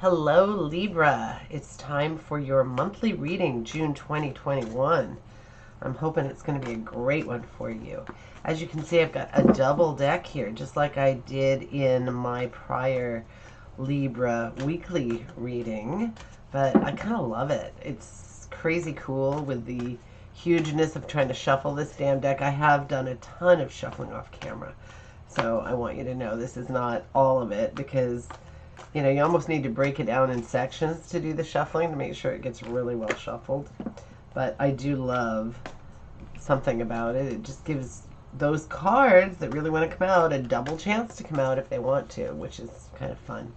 Hello, Libra. It's time for your monthly reading, June 2021. I'm hoping it's going to be a great one for you. As you can see, I've got a double deck here, just like I did in my prior Libra weekly reading. But I kind of love it. It's crazy cool with the hugeness of trying to shuffle this damn deck. I have done a ton of shuffling off camera. So I want you to know this is not all of it because you almost need to break it down in sections to do the shuffling to make sure it gets really well shuffled. But I do love something about it. It just gives those cards that really want to come out a double chance to come out if they want to, which is kind of fun.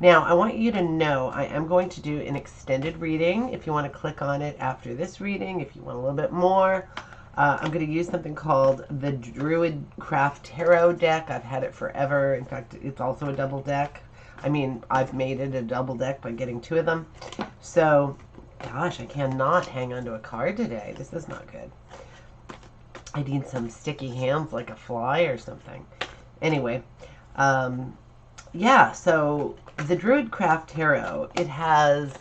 Now, I want you to know I am going to do an extended reading. If you want to click on it after this reading, if you want a little bit more, I'm going to use something called the Druid Craft Tarot deck. I've had it forever. In fact, it's also a double deck. I mean, I've made it a double deck by getting two of them. So, gosh, I cannot hang on to a card today. This is not good. I need some sticky hands like a fly or something. Anyway, yeah, so the Druid Craft Tarot, it has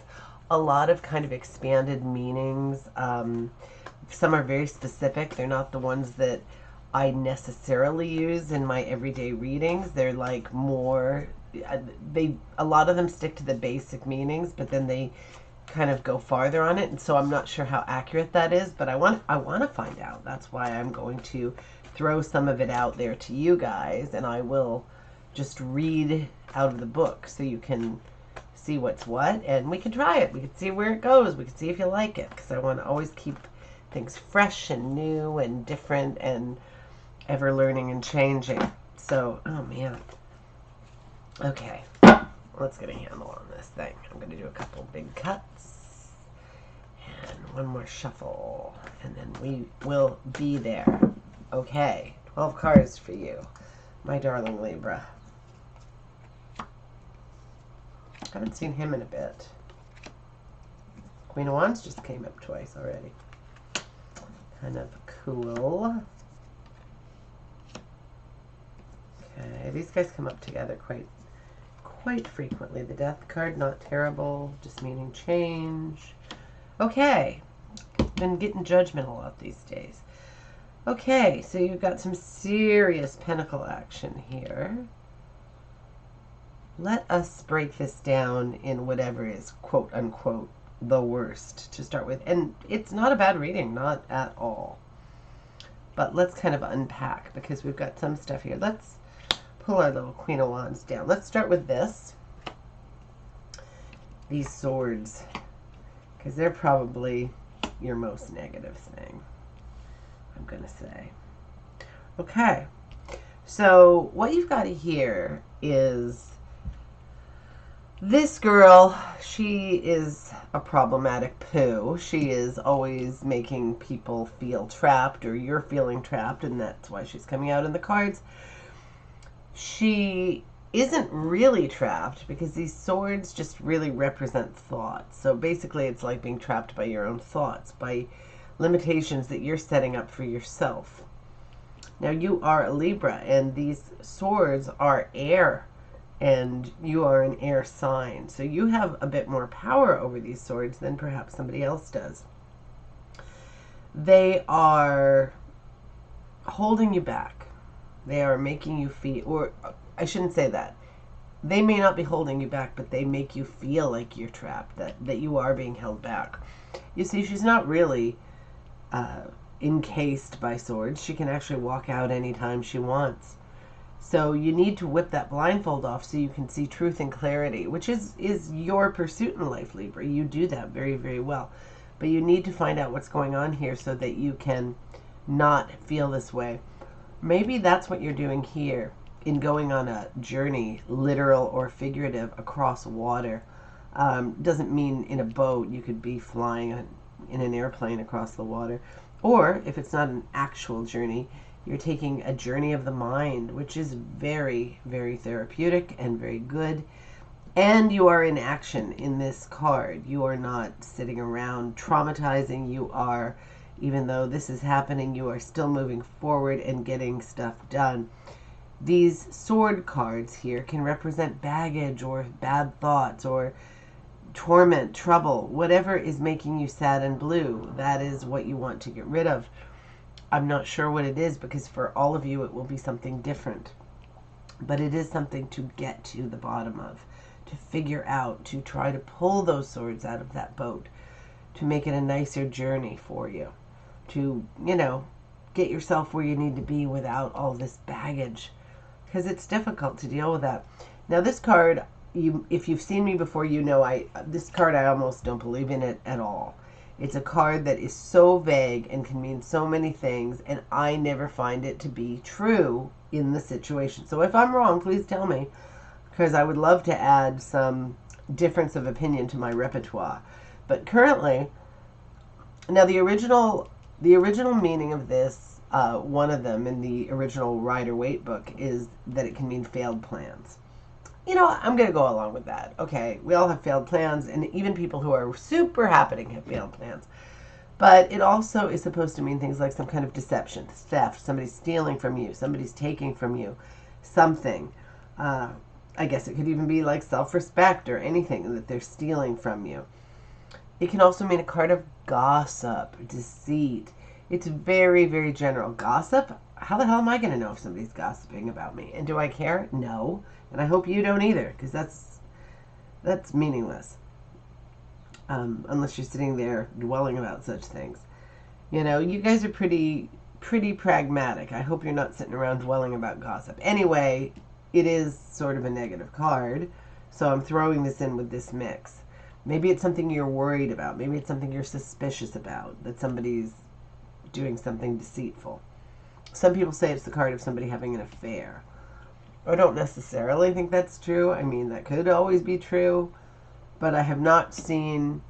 a lot of kind of expanded meanings. Some are very specific. They're not the ones that I necessarily use in my everyday readings. They're like more... a lot of them stick to the basic meanings, but then they kind of go farther on it, and so I'm not sure how accurate that is, but I want to find out. That's why I'm going to throw some of it out there to you guys, and I will just read out of the book so you can see what's what, and we can try it. We can see where it goes. We can see if you like it, because I want to always keep things fresh and new and different and ever learning and changing. So, oh man. Okay, let's get a handle on this thing. I'm going to do a couple big cuts and one more shuffle, and then we will be there. Okay, 12 cards for you, my darling Libra. Haven't seen him in a bit. Queen of Wands just came up twice already. Kind of cool. Okay, these guys come up together quite frequently. The Death card, not terrible, just meaning change. Okay, been getting Judgment a lot these days. Okay, so you've got some serious Pentacle action here. Let us break this down in whatever is quote unquote the worst to start with. And it's not a bad reading, not at all. But let's kind of unpack because we've got some stuff here. Let's pull our little Queen of Wands down. Let's start with this. These swords, because they're probably your most negative thing, I'm going to say. Okay, so what you've got here is this girl. She is a problematic poo. She is always making people feel trapped, or you're feeling trapped, and that's why she's coming out in the cards. She isn't really trapped because these swords just really represent thoughts. So basically it's like being trapped by your own thoughts, by limitations that you're setting up for yourself. Now you are a Libra, and these swords are air, and you are an air sign. So you have a bit more power over these swords than perhaps somebody else does. They are holding you back. They are making you feel, or I shouldn't say that. They may not be holding you back, but they make you feel like you're trapped, that you are being held back. You see, she's not really encased by swords. She can actually walk out anytime she wants. So you need to whip that blindfold off so you can see truth and clarity, which is your pursuit in life, Libra. You do that very, very well. But you need to find out what's going on here so that you can not feel this way. Maybe that's what you're doing here in going on a journey, literal or figurative, across water. Doesn't mean in a boat. You could be flying in an airplane across the water. Or if it's not an actual journey, you're taking a journey of the mind, which is very, very therapeutic and very good. And you are in action in this card. You are not sitting around traumatizing. You are, even though this is happening, you are still moving forward and getting stuff done. These sword cards here can represent baggage or bad thoughts or torment, trouble, whatever is making you sad and blue. That is what you want to get rid of. I'm not sure what it is, because for all of you it will be something different. But it is something to get to the bottom of, to figure out, to try to pull those swords out of that boat, to make it a nicer journey for you, to, get yourself where you need to be without all this baggage, because it's difficult to deal with that. Now this card, if you've seen me before, this card, I almost don't believe in it at all. It's a card that is so vague and can mean so many things, and I never find it to be true in the situation. So if I'm wrong, please tell me, because I would love to add some difference of opinion to my repertoire. But currently, now the original meaning of this, one of them in the original Rider-Waite book, is that it can mean failed plans. I'm going to go along with that. Okay, we all have failed plans, and even people who are super happening have failed plans. But it also is supposed to mean things like some kind of deception, theft, somebody's stealing from you, somebody's taking from you, something. I guess it could even be like self-respect or anything that they're stealing from you. It can also mean a card of gossip, deceit. It's very, very general. Gossip? How the hell am I going to know if somebody's gossiping about me? And do I care? No. And I hope you don't either, because that's meaningless. Unless you're sitting there dwelling about such things. You guys are pretty pragmatic. I hope you're not sitting around dwelling about gossip. Anyway, it is sort of a negative card, so I'm throwing this in with this mix. Maybe it's something you're worried about. Maybe it's something you're suspicious about, that somebody's doing something deceitful. Some people say it's the card of somebody having an affair. I don't necessarily think that's true. I mean, that could always be true, but I have not seen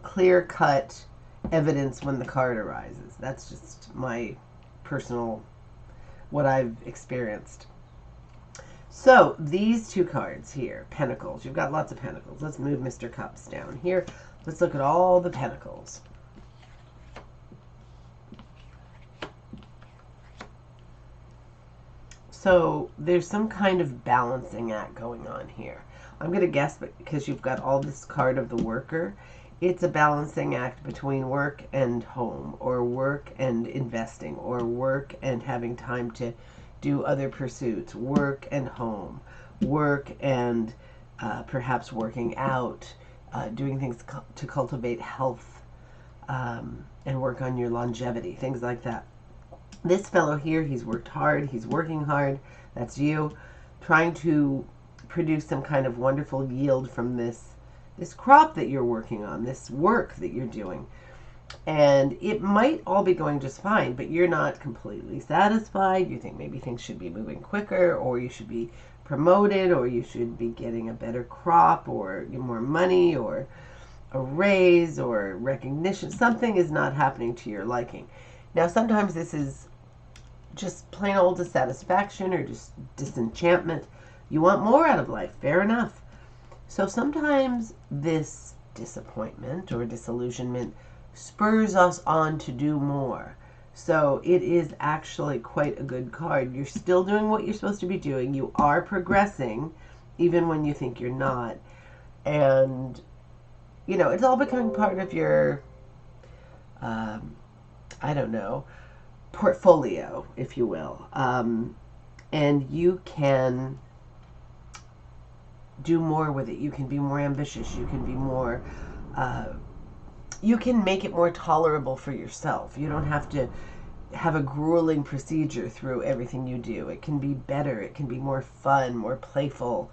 clear-cut evidence when the card arises. That's just my personal, what I've experienced. So, these two cards here, Pentacles. You've got lots of Pentacles. Let's move Mr. Cups down here. Let's look at all the Pentacles. So there's some kind of balancing act going on here. I'm going to guess, but because you've got all this card of the worker, it's a balancing act between work and home, or work and investing, or work and having time to do other pursuits, work and home, work and perhaps working out, doing things to cultivate health, and work on your longevity, things like that. This fellow here, he's worked hard, he's working hard, that's you, trying to produce some kind of wonderful yield from this crop that you're working on, this work that you're doing. And it might all be going just fine, but you're not completely satisfied. You think maybe things should be moving quicker, or you should be promoted, or you should be getting a better crop, or more money, or a raise, or recognition. Something is not happening to your liking. Now, sometimes this is just plain old dissatisfaction or just disenchantment. You want more out of life, fair enough. So sometimes this disappointment or disillusionment spurs us on to do more. So it is actually quite a good card. You're still doing what you're supposed to be doing. You are progressing, even when you think you're not. And, it's all becoming part of your, portfolio, if you will. And you can do more with it. You can be more ambitious. You can be more, you can make it more tolerable for yourself. You don't have to have a grueling procedure through everything you do. It can be better. It can be more fun, more playful.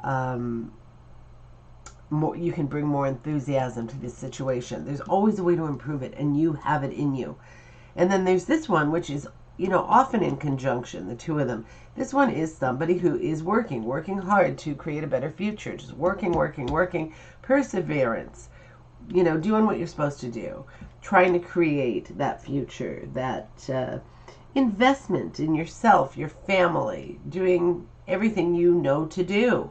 You can bring more enthusiasm to this situation. There's always a way to improve it, and you have it in you. And then there's this one, which is, often in conjunction, the two of them. This one is somebody who is working hard to create a better future. Just working, perseverance, doing what you're supposed to do, trying to create that future, that investment in yourself, your family, doing everything you know to do.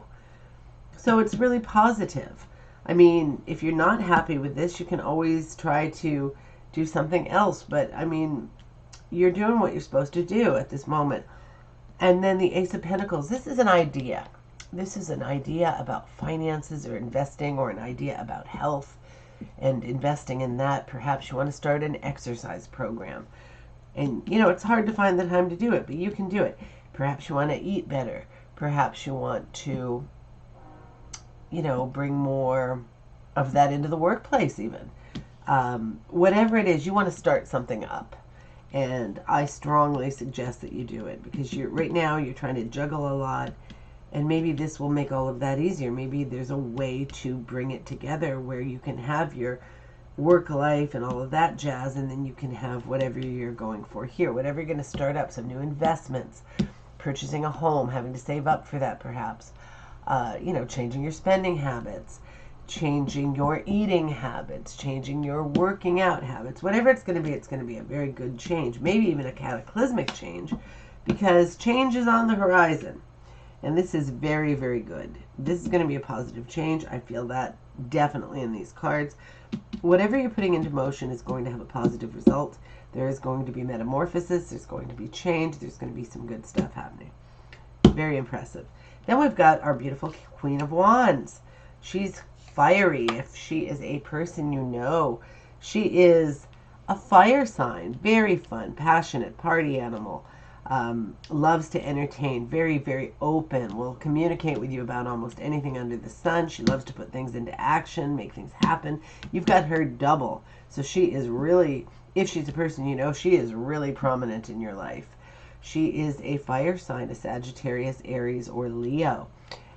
So it's really positive. I mean, if you're not happy with this, you can always try to do something else. But, I mean, you're doing what you're supposed to do at this moment. And then the Ace of Pentacles. This is an idea. This is an idea about finances or investing, or an idea about health and investing in that. Perhaps you want to start an exercise program. And, it's hard to find the time to do it, but you can do it. Perhaps you want to eat better. Perhaps you want to, bring more of that into the workplace even. Whatever it is, you want to start something up. And I strongly suggest that you do it, because right now you're trying to juggle a lot, and maybe this will make all of that easier. Maybe there's a way to bring it together where you can have your work life and all of that jazz, and then you can have whatever you're going for here, whatever you're going to start up, some new investments, purchasing a home, having to save up for that perhaps, changing your spending habits, changing your eating habits, changing your working out habits, whatever it's going to be a very good change, maybe even a cataclysmic change, because change is on the horizon. And this is very, very good. This is going to be a positive change. I feel that definitely in these cards. Whatever you're putting into motion is going to have a positive result. There is going to be metamorphosis. There's going to be change. There's going to be some good stuff happening. Very impressive. Then we've got our beautiful Queen of Wands. She's fiery. If she is a person you know, she is a fire sign. Very fun, passionate, party animal. Loves to entertain, very, very open, will communicate with you about almost anything under the sun. She loves to put things into action, make things happen. You've got her double. So she is really, if she's a person you know, she is really prominent in your life. She is a fire sign, a Sagittarius, Aries, or Leo.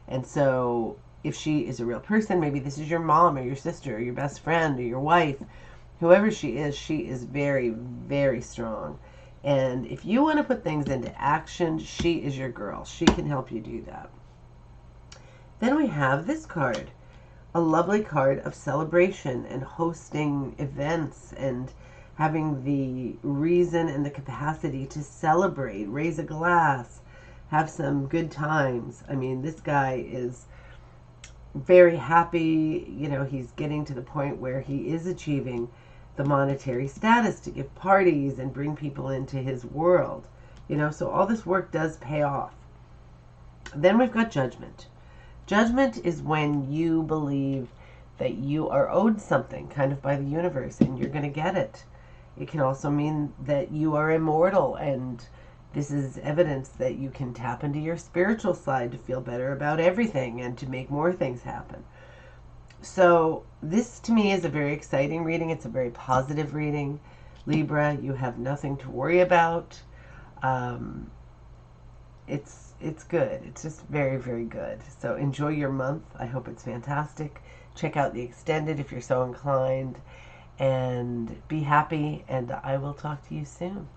And so if she is a real person, maybe this is your mom or your sister or your best friend or your wife, whoever she is very, very strong. And if you want to put things into action, she is your girl. She can help you do that. Then we have this card, a lovely card of celebration and hosting events and having the reason and the capacity to celebrate, raise a glass, have some good times. I mean, this guy is very happy. He's getting to the point where he is achieving the monetary status to give parties and bring people into his world. So all this work does pay off. Then we've got Judgment. Judgment is when you believe that you are owed something kind of by the universe and you're going to get it. It can also mean that you are immortal, and this is evidence that you can tap into your spiritual side to feel better about everything and to make more things happen. So this to me is a very exciting reading. It's a very positive reading. Libra, you have nothing to worry about. It's good. It's just very, very good. So enjoy your month. I hope it's fantastic. Check out the extended if you're so inclined. And be happy, and I will talk to you soon.